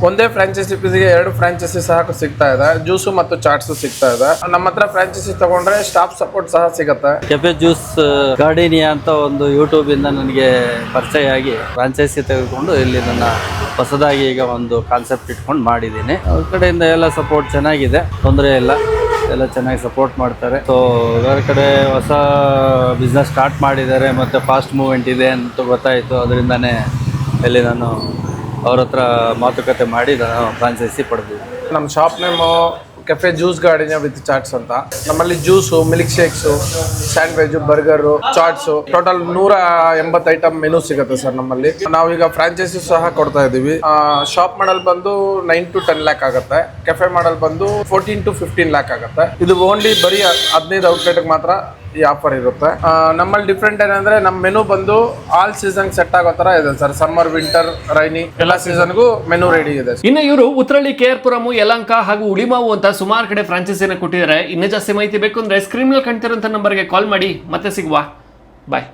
ಒಂದೇ franchise ಪೀಸ್ಗೆ 2 franchise ಸಹ ಸಿಗ್ತಾ ಇದೆ. ಜ್ಯೂಸು ಮತ್ತು ಚಾಟ್ಸ್ ಸಿಗ್ತಾ ಇದೆ. ನಮ್ಮ ಹತ್ರ ಫ್ರಾಂಚೈಸಿ ತಗೊಂಡ್ರೆ ಸ್ಟಾಫ್ ಸಪೋರ್ಟ್ ಸಹ ಸಿಗುತ್ತೆ. ಕೆಫೆ ಜ್ಯೂಸ್ ಗಾರ್ಡಿನಿಯಾ ಅಂತ ಒಂದು ಯೂಟ್ಯೂಬ್ ಇಂದ ನನಗೆ ಪರಿಚಯ ಆಗಿ ಫ್ರಾಂಚೈಸಿ ತೆಗೆದುಕೊಂಡು ಇಲ್ಲಿ ನನ್ನ ಹೊಸದಾಗಿ ಈಗ ಒಂದು ಕಾನ್ಸೆಪ್ಟ್ ಇಟ್ಕೊಂಡು ಮಾಡಿದ್ದೀನಿ. ಅವ್ರ ಕಡೆಯಿಂದ ಎಲ್ಲ ಸಪೋರ್ಟ್ ಚೆನ್ನಾಗಿದೆ, ತೊಂದರೆ ಇಲ್ಲ, ಎಲ್ಲ ಚೆನ್ನಾಗಿ ಸಪೋರ್ಟ್ ಮಾಡ್ತಾರೆ. ಸೊ ಬೇರೆ ಕಡೆ ಹೊಸ ಬಿಸ್ನೆಸ್ ಸ್ಟಾರ್ಟ್ ಮಾಡಿದ್ದಾರೆ ಮತ್ತು ಫಾಸ್ಟ್ ಮೂವ್ಮೆಂಟ್ ಇದೆ ಅಂತ ಗೊತ್ತಾಯಿತು. ಅದರಿಂದನೇ ಇಲ್ಲಿ ನಾನು ಅವ್ರ ಹತ್ರ ಮಾತುಕತೆ ಮಾಡಿ ನಾನು ಫ್ರಾಂಚೈಸಿ ಪಡೆದಿದ್ದೆ. ನಮ್ಮ shop name cafe juice Gardenia with chats ಅಂತ. ನಮ್ಮಲ್ಲಿ juice, milkshakes, sandwich, burger, chats, total 180 item menu ಸಿಗುತ್ತೆ ಸರ್ ನಮ್ಮಲ್ಲಿ. ನಾವೀಗ ಫ್ರಾಂಚೈಸಿ ಸಹ ಕೊಡ್ತಾ ಇದ್ದೀವಿ. ಶಾಪ್ ಮಾಡಲ್ ಬಂದು 9 to 10 ಲ್ಯಾಕ್ ಆಗುತ್ತೆ. ಕೆಫೆ ಮಾಡಲ್ ಬಂದು 14 to 15 ಲ್ಯಾಕ್ ಆಗುತ್ತೆ. ಇದು ಓನ್ಲಿ ಬರೀ 15 ಔಟ್ಲೆಟ್ಗೆ ಮಾತ್ರ ಈ ಆಫರ್ ಇರುತ್ತೆ. ನಮ್ಮಲ್ಲಿ ಡಿಫ್ರೆಂಟ್ ಏನಂದ್ರೆ ನಮ್ಮ ಮೆನು ಬಂದು ಆಲ್ ಸೀಸನ್ ಸೆಟ್ ಆಗೋ ತರ ಇದೆ ಸರ್. ಸಮ್ಮರ್, ವಿಂಟರ್, ರೈನಿ ಎಲ್ಲ ಸೀಸನ್ಗೂ ಮೆನು ರೆಡಿ ಇದೆ. ಇನ್ನು ಇವರು ಉತ್ರಳ್ಳಿ, KR ಪುರಂ, ಯಲಹಂಕ ಹಾಗೂ ಉಳಿಮಾವು ಅಂತ ಸುಮಾರು ಕಡೆ ಫ್ರಾಂಚೈಸಿನ ಕೊಟ್ಟಿದ್ದಾರೆ. ಇನ್ನೂ ಜಾಸ್ತಿ ಮಾಹಿತಿ ಬೇಕು ಅಂದ್ರೆ ಸ್ಕ್ರೀನ್ ಮೇಲೆ ಕಾಣ್ತಿರೋಂಥ ನಂಬರ್ಗೆ ಕಾಲ್ ಮಾಡಿ. ಮತ್ತೆ ಸಿಗುವ. ಬಾಯ್.